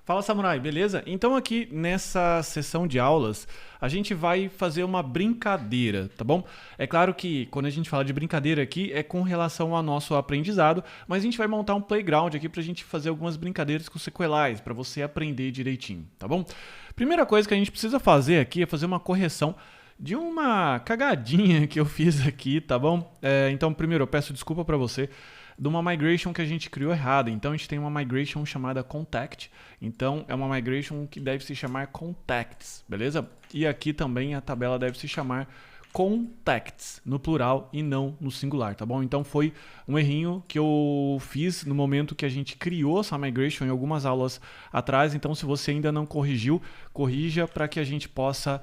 Fala, Samurai, beleza? Então aqui nessa sessão de aulas a gente vai fazer uma brincadeira, tá bom? É claro que quando a gente fala de brincadeira aqui é com relação ao nosso aprendizado, mas a gente vai montar um playground aqui pra gente fazer algumas brincadeiras com sequelais, pra você aprender direitinho, tá bom? Primeira coisa que a gente precisa fazer aqui é fazer uma correção de uma cagadinha que eu fiz aqui, tá bom? Então primeiro eu peço desculpa pra você de uma migration que a gente criou errada. Então a gente tem uma migration chamada contact. Então é uma migration que deve se chamar contacts, beleza? E aqui também a tabela deve se chamar contacts no plural e não no singular, tá bom? Então foi um errinho que eu fiz no momento que a gente criou essa migration em algumas aulas atrás. Então se você ainda não corrigiu, corrija para que a gente possa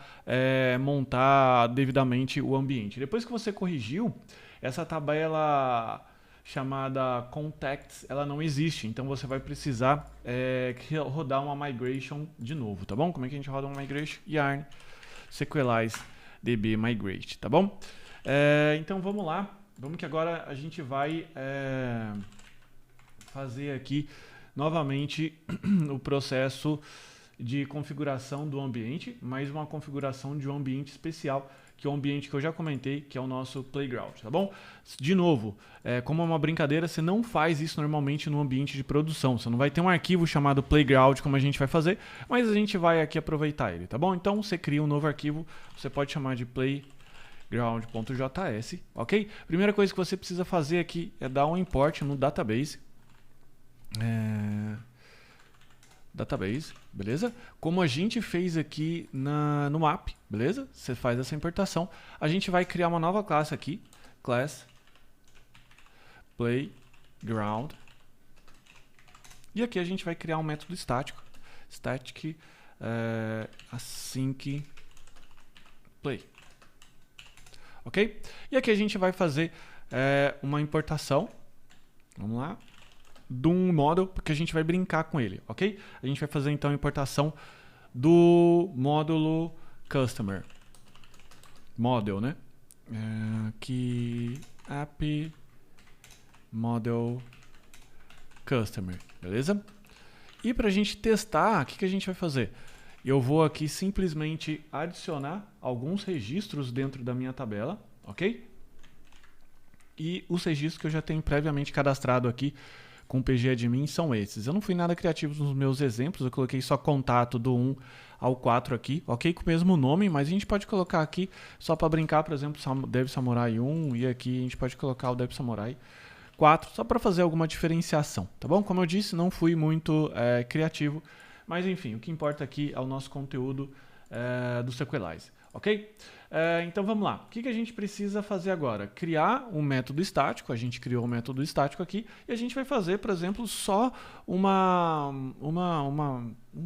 montar devidamente o ambiente. Depois que você corrigiu, essa tabela chamada contacts, ela não existe, então você vai precisar rodar uma migration de novo, tá bom? Como é que a gente roda uma migration? Yarn sequelize db migrate, tá bom? Então vamos lá, vamos que agora a gente vai fazer aqui novamente o processo de configuração do ambiente, mais uma configuração de um ambiente especial, que é o ambiente que eu já comentei, que é o nosso playground, tá bom? De novo, como é uma brincadeira, você não faz isso normalmente no ambiente de produção. Você não vai ter um arquivo chamado playground como a gente vai fazer, mas a gente vai aqui aproveitar ele, tá bom? Então você cria um novo arquivo, você pode chamar de playground.js, ok? Primeira coisa que você precisa fazer aqui é dar um import no database. Database, beleza? Como a gente fez aqui no map, beleza? Você faz essa importação. A gente vai criar uma nova classe aqui, class playground. E aqui a gente vai criar um método estático, static async play. Ok? E aqui a gente vai fazer uma importação. Vamos lá. De um model, porque a gente vai brincar com ele, ok? A gente vai fazer então a importação do módulo customer. Model, né? Aqui, app model customer, beleza? E para a gente testar, o que a gente vai fazer? Eu vou aqui simplesmente adicionar alguns registros dentro da minha tabela, ok? E os registros que eu já tenho previamente cadastrado aqui com o pgadmin são esses. Eu não fui nada criativo nos meus exemplos, eu coloquei só contato do 1 ao 4 aqui, ok? Com o mesmo nome, mas a gente pode colocar aqui, só para brincar, por exemplo, Dev Samurai 1, e aqui a gente pode colocar o Dev Samurai 4, só para fazer alguma diferenciação, tá bom? Como eu disse, não fui muito criativo, mas enfim, o que importa aqui é o nosso conteúdo do Sequelize, ok? Então vamos lá, o que a gente precisa fazer agora? Criar um método estático, a gente criou um método estático aqui, e a gente vai fazer, por exemplo, só um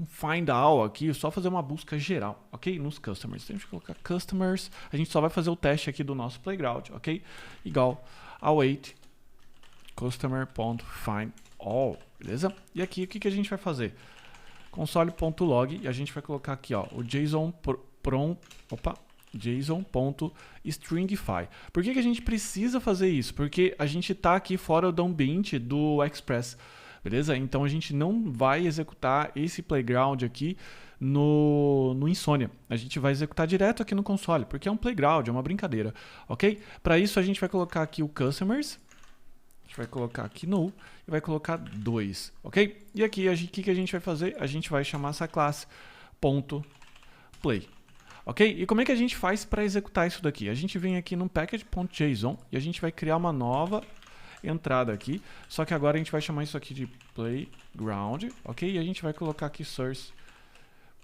find all aqui, só fazer uma busca geral, ok? Nos customers, então a gente vai colocar customers, a gente só vai fazer o teste aqui do nosso playground, ok? Igual await customer.findAll, beleza? E aqui o que a gente vai fazer? Console.log, e a gente vai colocar aqui, ó, o JSON.stringify. Por que a gente precisa fazer isso? Porque a gente está aqui fora do ambiente do Express, beleza? Então a gente não vai executar esse playground aqui no Insomnia. A gente vai executar direto aqui no console, porque é um playground, é uma brincadeira, ok? Para isso a gente vai colocar aqui o customers, a gente vai colocar aqui null e vai colocar 2, ok? E aqui o que a gente vai fazer? A gente vai chamar essa classe .play. Ok? E como é que a gente faz para executar isso daqui? A gente vem aqui no package.json e a gente vai criar uma nova entrada aqui, só que agora a gente vai chamar isso aqui de playground, ok? E a gente vai colocar aqui source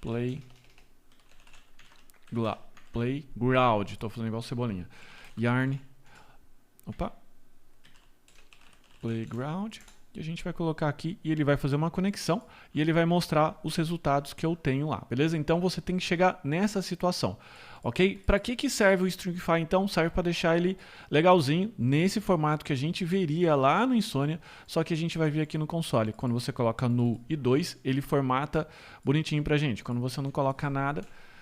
playground, estou fazendo igual cebolinha, yarn, playground, e a gente vai colocar aqui e ele vai fazer uma conexão e ele vai mostrar os resultados que eu tenho lá, beleza? Então você tem que chegar nessa situação, ok? Para que serve o Stringify então? Serve para deixar ele legalzinho nesse formato que a gente veria lá no Insomnia, só que a gente vai ver aqui no console. Quando você coloca null e 2, ele formata bonitinho pra gente. Quando você não coloca nada,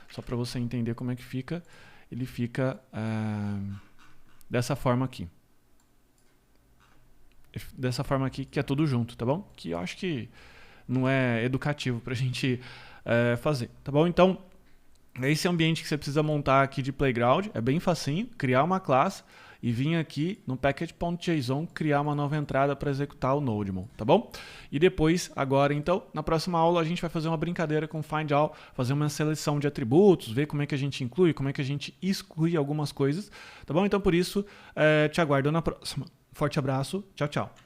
só para você entender como é que fica, ele fica dessa forma aqui. Dessa forma aqui, que é tudo junto, tá bom? Que eu acho que não é educativo para a gente fazer, tá bom? Então, esse ambiente que você precisa montar aqui de Playground é bem facinho, criar uma classe e vir aqui no package.json criar uma nova entrada para executar o Nodemon, tá bom? E depois, agora então, na próxima aula a gente vai fazer uma brincadeira com FindAll, fazer uma seleção de atributos, ver como é que a gente inclui, como é que a gente exclui algumas coisas, tá bom? Então por isso, te aguardo na próxima. Forte abraço, tchau, tchau.